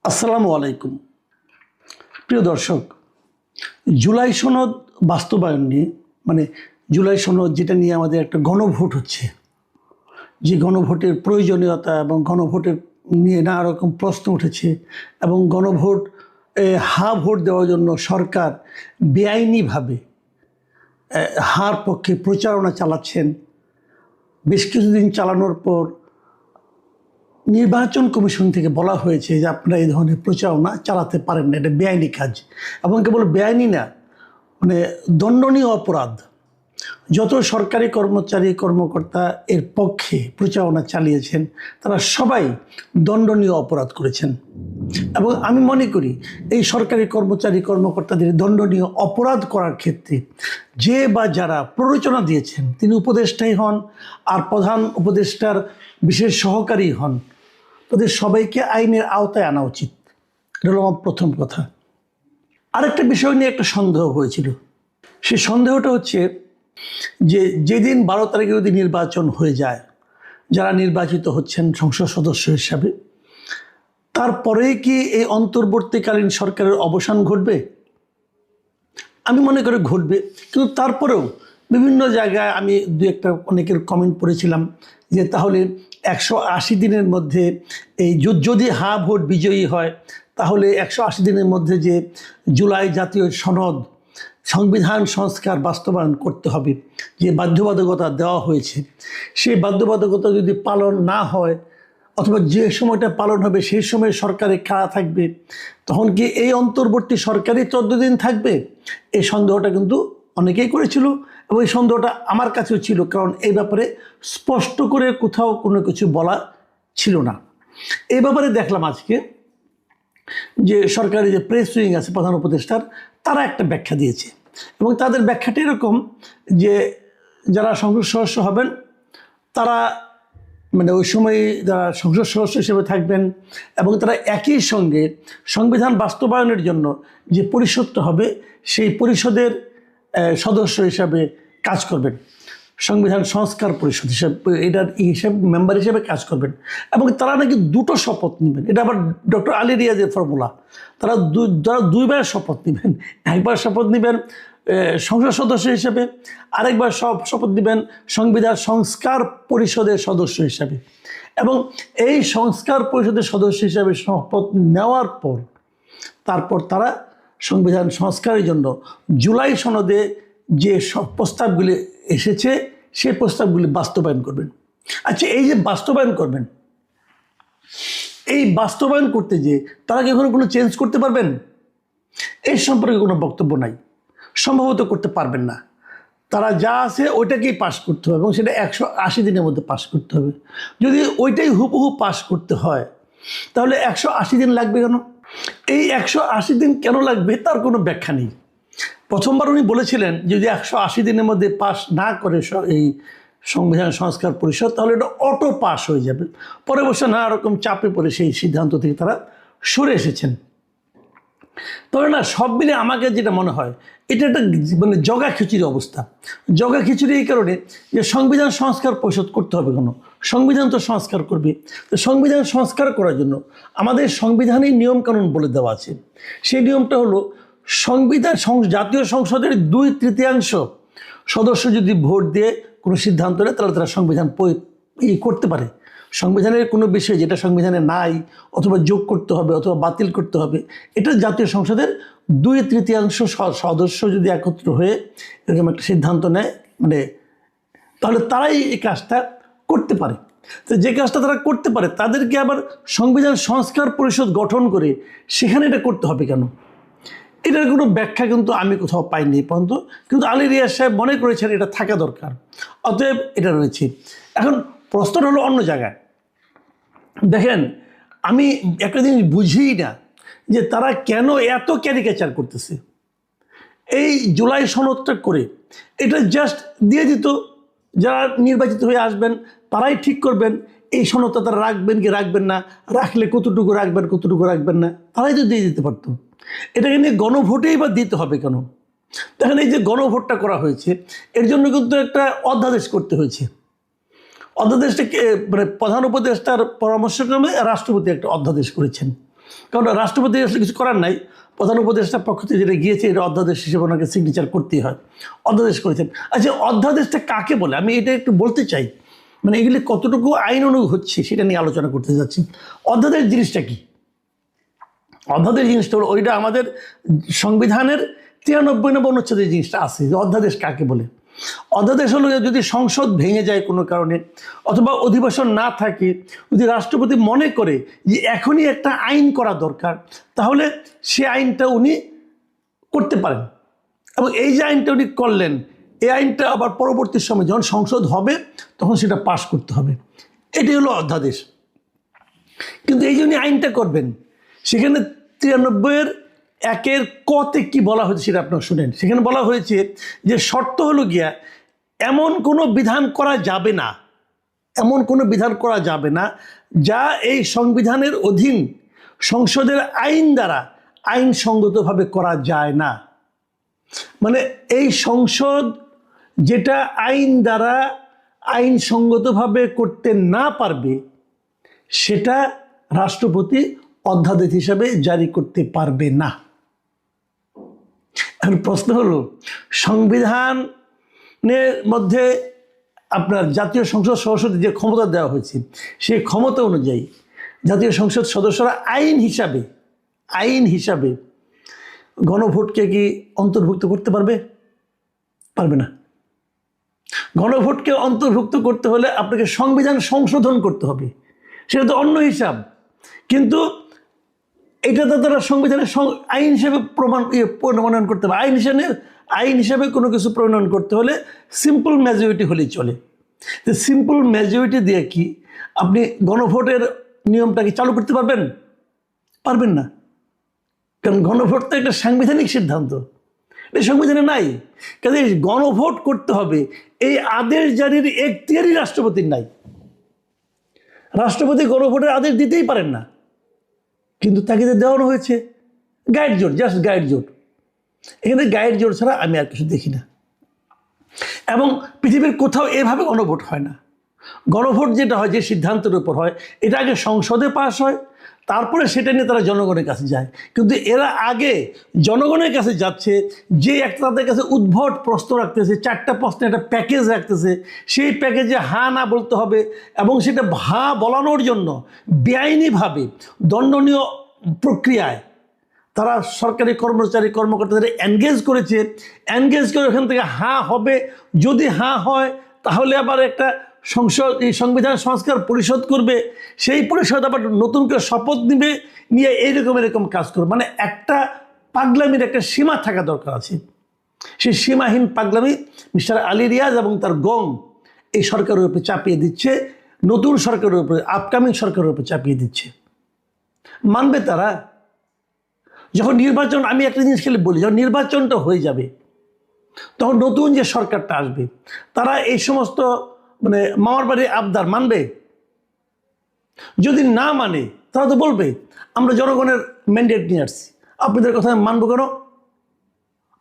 আসসালামু আলাইকুম। প্রিয় দর্শক, জুলাই সনদ বাস্তবায়ন নিয়ে জুলাই সনদ যেটা নিয়ে আমাদের একটা গণভোট হচ্ছে, যে গণভোটের প্রয়োজনীয়তা এবং গণভোটের নিয়ে নানা রকম প্রশ্ন উঠেছে এবং গণভোট হা ভোট দেওয়ার জন্য সরকার বেআইনিভাবে হার পক্ষে প্রচারণা চালাচ্ছেন। বেশ কিছুদিন চালানোর পর নির্বাচন কমিশন থেকে বলা হয়েছে যে আপনারা এই ধরনের প্রচারণা চালাতে পারেন না, এটা বেআইনি কাজ। এবং কেবল বেআইনি না, দণ্ডনীয় অপরাধ। যত সরকারি কর্মচারী কর্মকর্তা এর পক্ষে প্রচারণা চালিয়েছেন তারা সবাই দণ্ডনীয় অপরাধ করেছেন। এবং আমি মনে করি এই সরকারি কর্মচারী কর্মকর্তাদের দণ্ডনীয় অপরাধ করার ক্ষেত্রে যে বা যারা প্ররোচনা দিয়েছেন, তিনি উপদেষ্টাই হন আর প্রধান উপদেষ্টার বিশেষ সহকারী হন, তাদের সবাইকে আইনের আওতায় আনা উচিত। এটা হলো আমার প্রথম কথা। আরেকটা বিষয় নিয়ে একটা সন্দেহ হয়েছিল। সেই সন্দেহটা হচ্ছে যে যেদিন 12 তারিখে যদি নির্বাচন হয়ে যায়, যারা নির্বাচিত হচ্ছেন সংসদ সদস্য হিসাবে, তারপরেই কি এই অন্তর্বর্তীকালীন সরকারের অবসান ঘটবে? আমি মনে করি ঘটবে, কিন্তু তারপরেও বিভিন্ন জায়গায় আমি দু একটা অনেকের কমেন্ট পড়েছিলাম যে তাহলে 180 দিনের মধ্যে এই যদি হা ভোট বিজয়ী হয়, তাহলে 180 দিনের মধ্যে যে জুলাই জাতীয় সনদ সংবিধান সংস্কার বাস্তবায়ন করতে হবে, যে বাধ্যবাধকতা দেওয়া হয়েছে, সেই বাধ্যবাধকতা যদি পালন না হয় অথবা যে সময়টা পালন হবে সেই সময় সরকারে কারা থাকবে, তখন কি এই অন্তর্বর্তী সরকারই 14 দিন থাকবে? এই সন্দেহটা কিন্তু অনেকেই করেছিল এবং এই সন্দেহটা আমার কাছেও ছিল, কারণ এই ব্যাপারে স্পষ্ট করে কোথাও কোনো কিছু বলা ছিল না। এই ব্যাপারে দেখলাম আজকে যে সরকারি যে প্রেস উইং আছে প্রধান উপদেষ্টার, তারা একটা ব্যাখ্যা দিয়েছে এবং তাদের ব্যাখ্যাটা এরকম যে যারা সংসদ সদস্য হবেন তারা ওই সময় যারা সংসদ সদস্য হিসেবে থাকবেন এবং তারা একই সঙ্গে সংবিধান বাস্তবায়নের জন্য যে পরিষদটা হবে সেই পরিষদের সদস্য হিসাবে কাজ করবেন, সংবিধান সংস্কার পরিষদ হিসেবে এটার মেম্বার হিসেবে কাজ করবেন। এবং তারা নাকি দুটো শপথ নেবেন। এটা আবার ডক্টর আলী রিয়াজের ফর্মুলা। তারা দুইবার শপথ নেবেন। একবার শপথ নেবেন সংসদ সদস্য হিসেবে, আরেকবার শপথ নেবেন সংবিধান সংস্কার পরিষদের সদস্য হিসাবে। এবং এই সংস্কার পরিষদের সদস্য হিসাবে শপথ নেওয়ার পর তারপর তারা সংবিধান সংস্কারের জন্য জুলাই সনদে যে সব প্রস্তাবগুলি এসেছে সেই প্রস্তাবগুলি বাস্তবায়ন করবেন। আচ্ছা, এই যে বাস্তবায়ন করবেন, এই বাস্তবায়ন করতে যে তারা কি এখন কোনো চেঞ্জ করতে পারবেন? এই সম্পর্কে কোনো বক্তব্য নাই, সম্ভবত করতে পারবেন না। তারা যা আছে ওইটাকেই পাশ করতে হবে এবং সেটা 180 দিনের মধ্যে পাশ করতে হবে। যদি ওইটাই হুবহু পাশ করতে হয় তাহলে 180 দিন লাগবে কেন? এই 180 দিন কেন লাগবে তার কোনো ব্যাখ্যা নেই। প্রথমবার উনি বলেছিলেন যদি 180 দিনের মধ্যে পাস না করে এই সংবিধান সংস্কার পরিষদ, তাহলে এটা অটো পাস হয়ে যাবে। পরে বছর নানা রকম চাপে পড়ে সেই সিদ্ধান্ত থেকে তারা সরে এসেছেন। তবে না, সব মিলে আমাকে যেটা মনে হয় এটা একটা জগা খিচুড়ি অবস্থা। জগা খিচুড়ি এই কারণে যে সংবিধান সংস্কার পরিষদ করতে হবে কেন? সংবিধান তো সংস্কার করবে। তো সংবিধান সংস্কার করার জন্য আমাদের সংবিধানেই নিয়মকানুন বলে দেওয়া আছে। সেই নিয়মটা হলো সংবিধান জাতীয় সংসদের 2/3 সদস্য যদি ভোট দিয়ে কোনো সিদ্ধান্ত নেয় তাহলে তারা সংবিধান করতে পারে। সংবিধানের কোনো বিষয় যেটা সংবিধানে নাই অথবা যোগ করতে হবে অথবা বাতিল করতে হবে, এটা জাতীয় সংসদের 2/3 সদস্য যদি একত্র হয়ে এরকম একটা সিদ্ধান্ত নেয় তাহলে তারাই এই কাজটা করতে পারে। তো যে কাজটা তারা করতে পারে তাদেরকে আবার সংবিধান সংস্কার পরিষদ গঠন করে সেখানে এটা করতে হবে কেন? এটার কোনো ব্যাখ্যা কিন্তু আমি কোথাও পাইনি পর্যন্ত, কিন্তু আলী রিয়াজ সাহেব মনে করেছেন এটা থাকা দরকার, অতএব এটা রয়েছে। এখন প্রশ্নটা হলো অন্য জায়গায়। দেখেন, আমি একটা জিনিস বুঝিই না যে তারা কেন এত ক্যারিকেচার করতেছে। এই জুলাই সনদটা করে এটা জাস্ট দিয়ে দিত, যারা নির্বাচিত হয়ে আসবেন তারাই ঠিক করবেন এই সনদটা তারা রাখবেন কি রাখবেন না, রাখলে কতটুকু রাখবেন কতটুকু রাখবেন না, তারাই তো দিয়ে দিতে পারতো। এটাকে নিয়ে গণভোটেই বা দিতে হবে কেন? দেখেন, এই যে গণভোটটা করা হয়েছে এর জন্য কিন্তু একটা অধ্যাদেশ করতে হয়েছে। অধ্যাদেশটা প্রধান উপদেষ্টার পরামর্শক্রমে রাষ্ট্রপতি একটা অধ্যাদেশ করেছেন। কারণ রাষ্ট্রপতি আসলে কিছু করার নাই, প্রধান উপদেষ্টার পক্ষ থেকে যেটা গিয়েছে এটা অধ্যাদেশ হিসেবে ওনাকে সিগনেচার করতেই হয়, অধ্যাদেশ করেছেন। আচ্ছা, অধ্যাদেশটা কাকে বলে আমি এটা একটু বলতে চাই, মানে এগুলি কতটুকু আইন অনুযায়ী হচ্ছে সেটা নিয়ে আলোচনা করতে যাচ্ছি। অধ্যাদেশ জিনিসটা কি? অধ্যাদেশ জিনিসটা হলো ওইটা আমাদের সংবিধানের 93 নম্বর অনুচ্ছেদে জিনিসটা আছে যে অধ্যাদেশ কাকে বলে। অধ্যাদেশ হলো যদি সংসদ ভেঙে যায় কোনো কারণে অথবা অধিবেশন না থাকে, যদি রাষ্ট্রপতি মনে করে যে এখনই একটা আইন করা দরকার, তাহলে সে আইনটা উনি করতে পারেন। এবং এই যে আইনটা উনি করলেন, এই আইনটা আবার পরবর্তী সময় যখন সংসদ হবে তখন সেটা পাশ করতে হবে, এটাই হলো অধ্যাদেশ। কিন্তু এই যে উনি আইনটা করবেন, সেখানে 93-1 কতে কি বলা হয়েছে সেটা আপনারা শুনেন। সেখানে বলা হয়েছে যে শর্ত হলো গিয়া এমন কোনো বিধান করা যাবে না, এমন কোনো বিধান করা যাবে না যা এই সংবিধানের অধীন সংসদের আইন দ্বারা আইনসঙ্গতভাবে করা যায় না। মানে এই সংসদ যেটা আইন দ্বারা আইনসঙ্গতভাবে করতে না পারবে সেটা রাষ্ট্রপতি অধ্যাদেশ হিসাবে জারি করতে পারবে না। এখন প্রশ্ন হলো, সংবিধানের মধ্যে আপনার জাতীয় সংসদ সদস্যদের যে ক্ষমতা দেওয়া হয়েছে সেই ক্ষমতা অনুযায়ী জাতীয় সংসদ সদস্যরা আইন হিসাবে গণভোটকে কি অন্তর্ভুক্ত করতে পারবে? পারবে না। গণভোটকে অন্তর্ভুক্ত করতে হলে আপনাকে সংবিধান সংশোধন করতে হবে, সেটা তো অন্য হিসাব। কিন্তু এটা তো তারা সংবিধানের আইন হিসেবে প্রণয়ন করতে হবে। আইন হিসাবে কোনো কিছু প্রণয়ন করতে হলে সিম্পল মেজরিটি হলেই চলে। তো সিম্পল মেজরিটি দিয়ে কি আপনি গণভোটের নিয়মটাকে চালু করতে পারবেন? পারবেন না, কারণ গণভোট তো একটা সাংবিধানিক সিদ্ধান্ত, এটা সংবিধানে নাই। কাজে গণভোট করতে হবে, এই আদেশ জারির এখতিয়ারই রাষ্ট্রপতির নাই। রাষ্ট্রপতি গণভোটের আদেশ দিতেই পারেন না, কিন্তু তাকে যে দেওয়ানো হয়েছে গাইড জোট, জাস্ট গাইড জোট। এখানে গাইড জোট ছাড়া আমি আর কিছু দেখি না। এবং পৃথিবীর কোথাও এভাবে গণভোট হয় না। গণভোট যেটা হয়, যে সিদ্ধান্তের উপর হয়, এটা আগে সংসদে পাস হয়, তারপরে সেটা নিয়ে তারা জনগণের কাছে যায়। কিন্তু এরা আগে জনগণের কাছে যাচ্ছে, যে একটা তাদের কাছে উদ্ভট প্রশ্ন রাখতেছে, 4টা প্রশ্নের একটা প্যাকেজ রাখতেছে, সেই প্যাকেজে হ্যাঁ না বলতে হবে। এবং সেটা হ্যাঁ বলানোর জন্য বেআইনিভাবে দণ্ডনীয় প্রক্রিয়ায় তারা সরকারি কর্মকর্তাদের এনগেজ করেছে। এনগেজ করে ওখান থেকে হ্যাঁ হবে, যদি হ্যাঁ হয় তাহলে আবার একটা সংবিধান সংস্কার পরিষদ করবে, সেই পরিষদ আবার নতুন করে শপথ নিবে, নিয়ে এরকম কাজ করবে। মানে একটা পাগলামির একটা সীমা থাকা দরকার আছে। সেই সীমাহীন পাগলামি মিস্টার আলী রিয়াজ এবং তার গং এই সরকারের উপরে চাপিয়ে দিচ্ছে, নতুন সরকারের উপরে, আপকামিং সরকারের উপরে চাপিয়ে দিচ্ছে। মানবে তারা? যখন নির্বাচন, আমি একটা জিনিস খালি বলি, যখন নির্বাচনটা হয়ে যাবে তখন নতুন যে সরকারটা আসবে তারা এই সমস্ত মানে মামার বাড়ির আবদার মানবে? যদি না মানে তারা তো বলবে আমরা জনগণের ম্যান্ডেট নিয়ে আসছি, আপনাদের কথা মানবো কেন?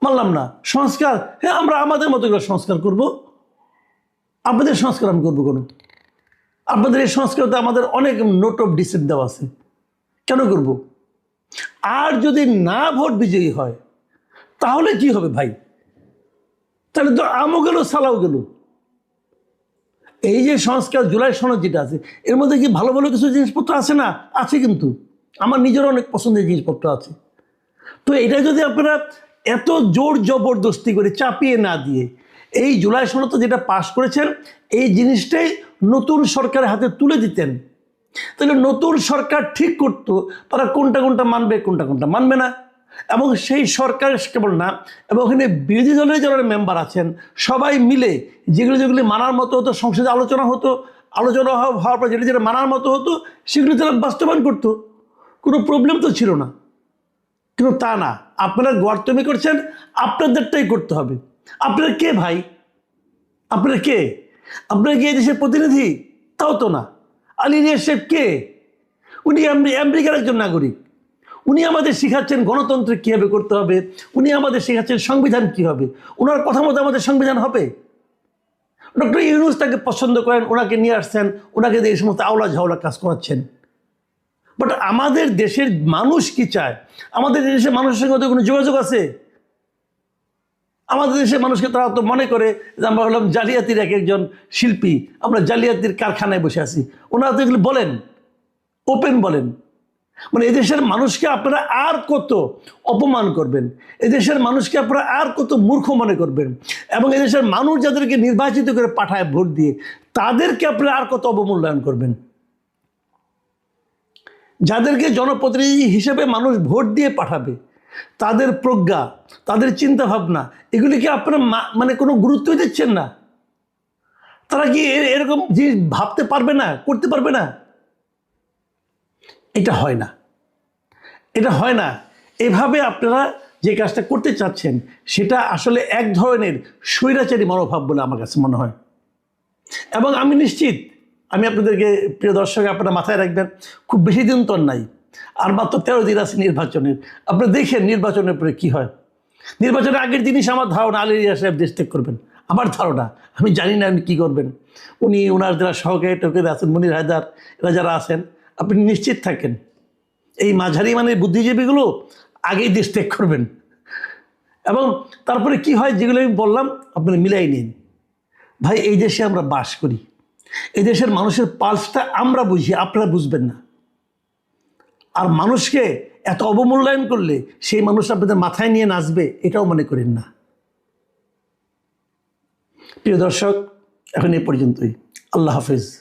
মানলাম না। সংস্কার, হ্যাঁ আমরা আমাদের মতো করে সংস্কার করব, আপনাদের সংস্কার আমি করবো কেন? আপনাদের এই সংস্কারতে আমাদের অনেক নোট অফ ডিসেন্ট দেওয়া আছে, কেন করব? আর যদি না ভোট বিজয়ী হয় তাহলে কি হবে ভাই? তাহলে তো আমও গেল, সালাও গেল। এই যে সংস্কার জুলাই সনদ যেটা আছে, এর মধ্যে কি ভালো ভালো কিছু জিনিসপত্র আছে না? আছে, কিন্তু আমার নিজেরও অনেক পছন্দের জিনিসপত্র আছে। তো এটা যদি আপনারা এত জোর জবরদস্তি করে চাপিয়ে না দিয়ে এই জুলাই সনদ যেটা পাশ করেছেন, এই জিনিসটাই নতুন সরকারের হাতে তুলে দিতেন, তাহলে নতুন সরকার ঠিক করতো তারা কোনটা মানবে, কোনটা মানবে না। এবং সেই সরকার কেবল না, এবং ওখানে বিরোধী দলের যারা মেম্বার আছেন সবাই মিলে যেগুলি মানার মতো হতো, সংসদে আলোচনা হওয়ার পর যেটা মানার মতো হতো সেগুলি তারা বাস্তবায়ন করতো, কোনো প্রবলেম তো ছিল না। কিন্তু তা না, আপনারা গর্তমি করছেন, আপনাদেরটাই করতে হবে। আপনারা কে ভাই? আপনারা কে? আপনারা কি এই দেশের প্রতিনিধি? তাও তো না। আলী রিয়াজ সাহেব কে? উনি আমেরিকার একজন নাগরিক। উনি আমাদের শেখাচ্ছেন গণতন্ত্র কীভাবে করতে হবে, উনি আমাদের শেখাচ্ছেন সংবিধান কী হবে। ওনার কথা মতো আমাদের সংবিধান হবে? ডক্টর ইউনূস তাকে পছন্দ করেন, ওনাকে নিয়ে আসছেন, ওনাকে দিয়ে এই সমস্ত আওলা ঝাওলা কাজ করাচ্ছেন। বাট আমাদের দেশের মানুষ কি চায়? আমাদের দেশের মানুষের সঙ্গে ওদের কোনো যোগাযোগ আছে? আমাদের দেশের মানুষকে তারা তো মনে করে যে আমরা হলাম জালিয়াতির এক একজন শিল্পী, আমরা জালিয়াতির কারখানায় বসে আছি। ওনারা তো এগুলো বলেন, ওপেন বলেন। মানে এদেশের মানুষকে আপনারা আর কত অপমান করবেন, এদেশের মানুষকে আপনারা আর কত মূর্খ মনে করবেন, এবং এদেশের মানুষ যাদেরকে নির্বাচিত করে পাঠায় ভোট দিয়ে, তাদেরকে আপনারা আর কত অবমূল্যায়ন করবেন। যাদেরকে জনপ্রতিনিধি হিসেবে মানুষ ভোট দিয়ে পাঠাবে, তাদের প্রজ্ঞা, তাদের চিন্তা ভাবনা, এগুলিকে আপনারা মানে কোনো গুরুত্বই দিচ্ছেন না। তারা কি এরকম জিনিস ভাবতে পারবে না, করতে পারবে না? এটা হয় না, এটা হয় না। এভাবে আপনারা যে কাজটা করতে চাচ্ছেন সেটা আসলে এক ধরনের স্বৈরাচারী মনোভাব বলে আমার কাছে মনে হয়। এবং আমি নিশ্চিত, আমি আপনাদেরকে প্রিয় দর্শক আপনারা মাথায় রাখবেন, খুব বেশি দিন তো নাই, আর মাত্র 13 দিন আছে নির্বাচনের। আপনারা দেখেন নির্বাচনের পরে কি হয়। নির্বাচনের আগের দিনই আমার ধারণা আলী রিয়াজ সাহেব দেশ ত্যাগ করবেন, আমার ধারণা। আমি জানি না উনি কী করবেন। উনি ওনার যারা সহকারী টহকারী আছেন, মনির হায়দার, এরা যারা আছেন, আপনি নিশ্চিত থাকেন এই মাঝারি মানে বুদ্ধিজীবীগুলো আগেই দেশ ত্যাগ করবেন। এবং তারপরে কি হয়, যেগুলো আমি বললাম আপনারা মিলাই নিন। ভাই, এই দেশে আমরা বাস করি, এই দেশের মানুষের পালসটা আমরা বুঝি, আপনারা বুঝবেন না। আর মানুষকে এত অবমূল্যায়ন করলে সেই মানুষ আপনাদের মাথায় নিয়ে নাচবে, এটাও মনে করেন না। প্রিয় দর্শক, এখন এ পর্যন্তই। আল্লাহ হাফেজ।